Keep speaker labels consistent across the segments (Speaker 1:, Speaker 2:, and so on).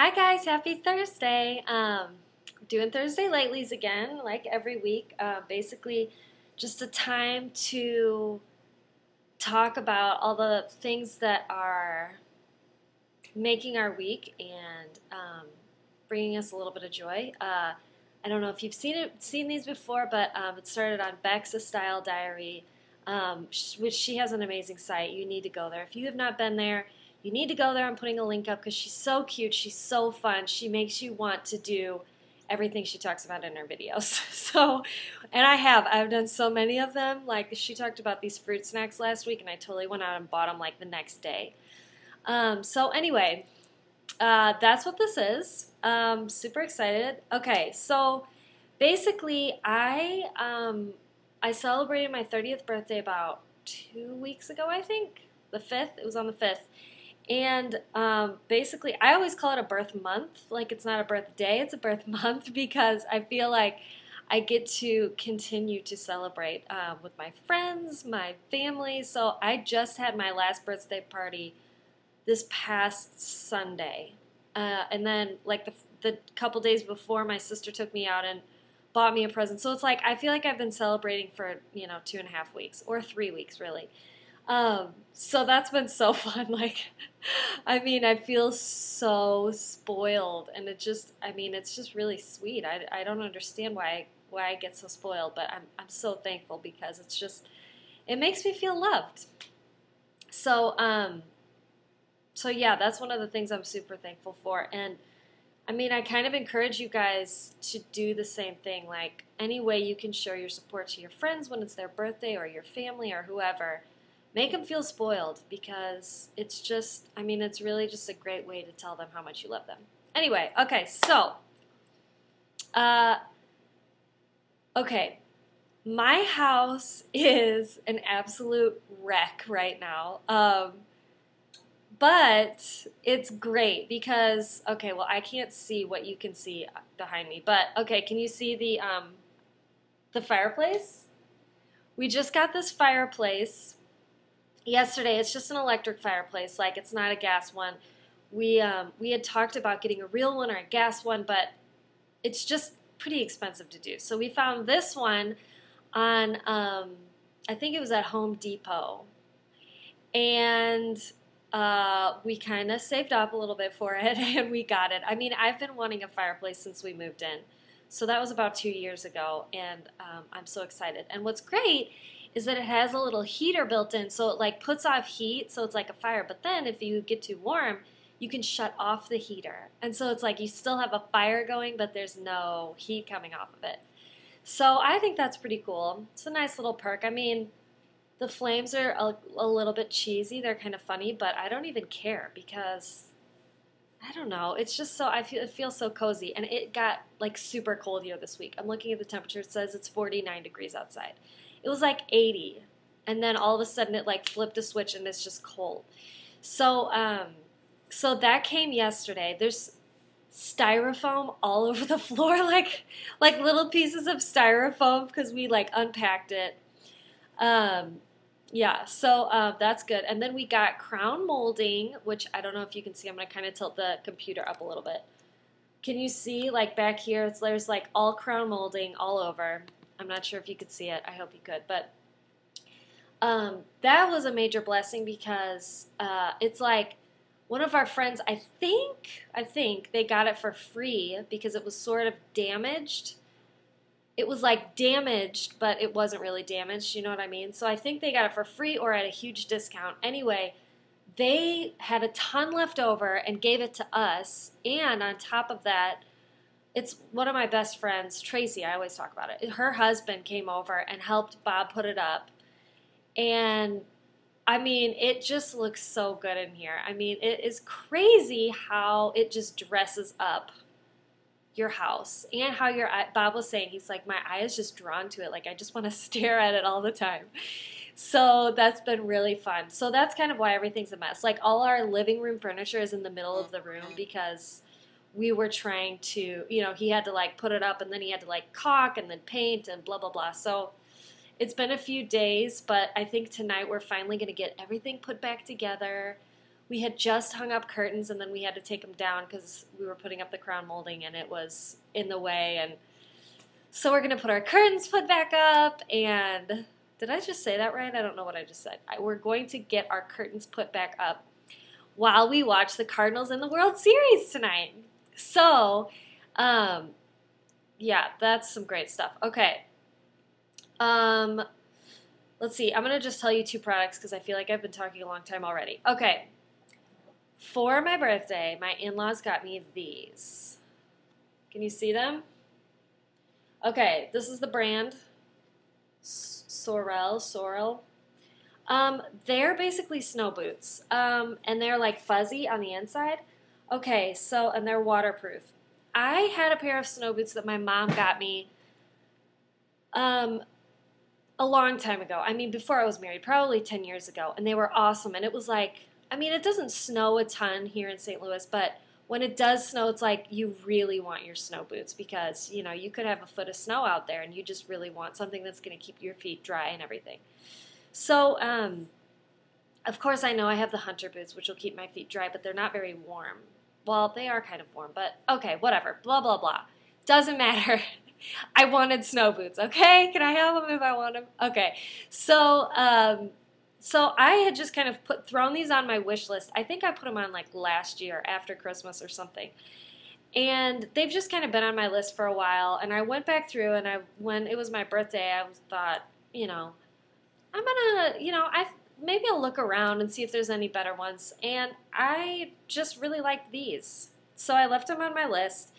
Speaker 1: Hi guys, happy Thursday. Doing Thursday Latelies again, like every week. Basically, just a time to talk about all the things that are making our week and bringing us a little bit of joy. I don't know if you've seen these before, but it started on Beck's A Style Diary, which she has an amazing site. You need to go there if you have not been there. You need to go there. I'm putting a link up because she's so cute. She's so fun. She makes you want to do everything she talks about in her videos. And I've done so many of them. Like she talked about these fruit snacks last week, and I totally went out and bought them like the next day. Anyway, that's what this is. Super excited. Okay, so basically, I celebrated my 30th birthday about 2 weeks ago, I think. The 5th. It was on the 5th. And basically, I always call it a birth month. Like, it's not a birthday, it's a birth month because I feel like I get to continue to celebrate with my friends, my family. So I just had my last birthday party this past Sunday. And then, like, the couple days before, my sister took me out and bought me a present. So it's like, I feel like I've been celebrating for, 2.5 weeks or 3 weeks, really. So that's been so fun. Like, I feel so spoiled, and it's just really sweet. I don't understand why I get so spoiled, but I'm so thankful because it makes me feel loved. So yeah, that's one of the things I'm super thankful for. And I kind of encourage you guys to do the same thing. Like, any way you can show your support to your friends when it's their birthday or your family or whoever, make them feel spoiled because it's really just a great way to tell them how much you love them. Anyway, okay, so, my house is an absolute wreck right now. But it's great because, I can't see what you can see behind me, but can you see the fireplace? We just got this fireplace yesterday. It's just an electric fireplace, like it's not a gas one. We had talked about getting a real one or a gas one, but it's just pretty expensive to do. So we found this one on, I think it was at Home Depot, and we kind of saved up a little bit for it, and we got it. I've been wanting a fireplace since we moved in, so that was about 2 years ago, and I'm so excited. And what's great is that it has a little heater built in, so it like puts off heat, so it's like a fire. But then if you get too warm, you can shut off the heater, and so it's like you still have a fire going, but there's no heat coming off of it. So I think that's pretty cool. It's a nice little perk. The flames are a little bit cheesy. They're kind of funny, but I don't even care because, I don't know, it's just so, it feels so cozy. And it got like super cold here this week. I'm looking at the temperature. It says it's 49 degrees outside. It was like 80. And then all of a sudden it like flipped a switch and it's just cold. So that came yesterday. There's styrofoam all over the floor, like little pieces of styrofoam because we like unpacked it. Yeah, so that's good. And then we got crown molding, which I don't know if you can see. I'm going to kind of tilt the computer up a little bit. Can you see, like, back here, there's, like, all crown molding all over. I'm not sure if you could see it. I hope you could. But that was a major blessing because it's, like, one of our friends, I think they got it for free because it was sort of damaged. It was like damaged, but it wasn't really damaged, you know what I mean? So I think they got it for free or at a huge discount. Anyway, they had a ton left over and gave it to us. And on top of that, it's one of my best friends, Tracy, I always talk about it. Her husband came over and helped Bob put it up. And it just looks so good in here. It is crazy how it just dresses up your house, and how Bob was saying, he's like, my eye is just drawn to it. Like, I just want to stare at it all the time. So that's been really fun. So that's kind of why everything's a mess. Like, all our living room furniture is in the middle of the room because we were trying to, he had to like put it up and then he had to like caulk and then paint and blah, blah, blah. So it's been a few days, but I think tonight we're finally going to get everything put back together. we had just hung up curtains and then we had to take them down because we were putting up the crown molding and it was in the way. And so we're going to put our curtains put back up. And did I just say that right? I don't know what I just said. We're going to get our curtains put back up while we watch the Cardinals in the World Series tonight. So, yeah, that's some great stuff. Okay. Let's see. I'm going to just tell you 2 products because I feel like I've been talking a long time already. Okay. For my birthday, my in-laws got me these. Can you see them? Okay, this is the brand Sorel. They're basically snow boots, and they're like fuzzy on the inside. Okay, so, and they're waterproof. I had a pair of snow boots that my mom got me a long time ago. I mean, before I was married, probably 10 years ago, and they were awesome. And it was like, I mean, it doesn't snow a ton here in St. Louis, but when it does snow, it's like you really want your snow boots because, you know, you could have a foot of snow out there and you just really want something that's going to keep your feet dry and everything. So, of course, I know I have the hunter boots, which will keep my feet dry, but they're not very warm. Well, they are kind of warm, but okay, whatever. Blah, blah, blah. Doesn't matter. I wanted snow boots, okay? Can I have them if I want them? Okay. So I had just kind of thrown these on my wish list. I think I put them on like last year after Christmas or something. And they've just kind of been on my list for a while. And I went back through and when it was my birthday, I thought, you know, I'm going to, you know, maybe I'll look around and see if there's any better ones. And I just really liked these. So I left them on my list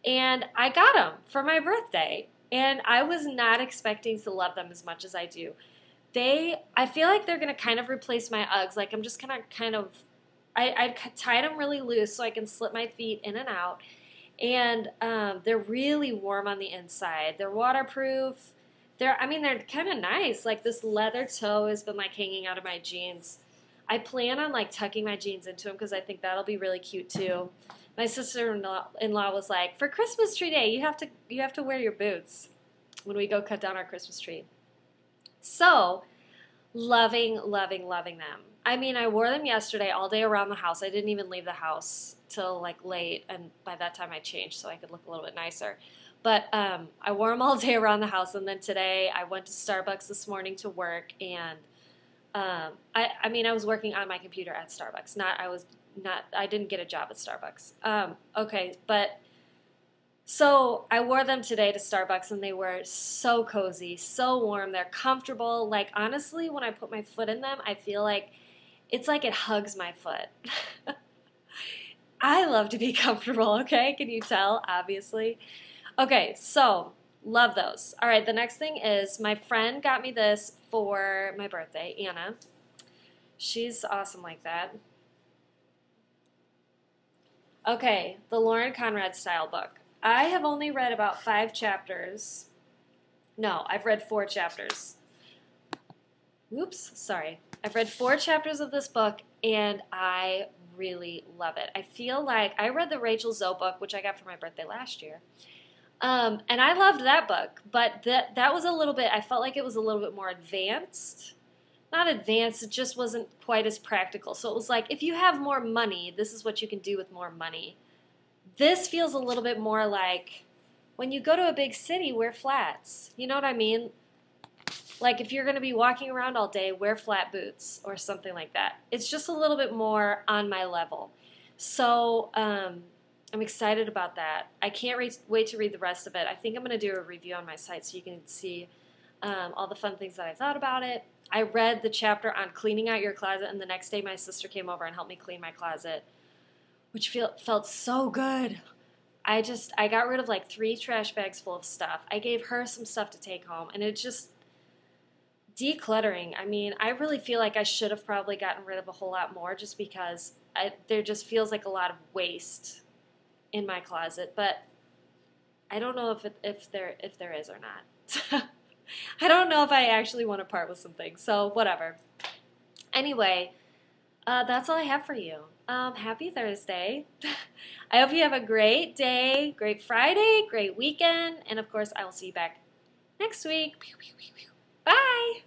Speaker 1: and I got them for my birthday. And I was not expecting to love them as much as I do. I feel like they're going to kind of replace my Uggs. Like I'm just going to kind of, I tied them really loose so I can slip my feet in and out. And they're really warm on the inside. They're waterproof. They're kind of nice. Like this leather toe has been like hanging out of my jeans. I plan on like tucking my jeans into them because I think that'll be really cute too. My sister-in-law was like, for Christmas tree day, you have to wear your boots when we go cut down our Christmas tree. So, loving them. I mean, I wore them yesterday all day around the house. I didn't even leave the house till like late, and by that time I changed so I could look a little bit nicer. But I wore them all day around the house, and then today I went to Starbucks this morning to work, and I was working on my computer at Starbucks. I didn't get a job at Starbucks. Okay, but so I wore them today to Starbucks, and they were so cozy, so warm. They're comfortable. Like, honestly, when I put my foot in them, I feel like it's like it hugs my foot. I love to be comfortable, okay? Can you tell? Obviously. Okay, so love those. All right, the next thing is my friend got me this for my birthday, Anna. She's awesome like that. Okay, the Lauren Conrad style book. I have only read about 5 chapters. No, I've read 4 chapters. Whoops, sorry. I've read 4 chapters of this book, and I really love it. I feel like I read the Rachel Zoe book, which I got for my birthday last year. And I loved that book, but that was a little bit, I felt like it was a little bit more advanced. Not advanced, it just wasn't quite as practical. So it was like, if you have more money, this is what you can do with more money. This feels a little bit more like when you go to a big city, wear flats. You know what I mean? Like if you're going to be walking around all day, wear flat boots or something like that. It's just a little bit more on my level. So I'm excited about that. I can't wait to read the rest of it. I think I'm going to do a review on my site so you can see all the fun things that I thought about it. I read the chapter on cleaning out your closet, and the next day my sister came over and helped me clean my closet, which felt so good. I got rid of like 3 trash bags full of stuff. I gave her some stuff to take home, and it just decluttering. I mean, I really feel like I should have probably gotten rid of a whole lot more just because there just feels like a lot of waste in my closet, but I don't know if there is or not. I don't know if I actually want to part with some things, so whatever. Anyway, that's all I have for you. Happy Thursday. I hope you have a great day, great Friday, great weekend, and of course, I will see you back next week. Bye!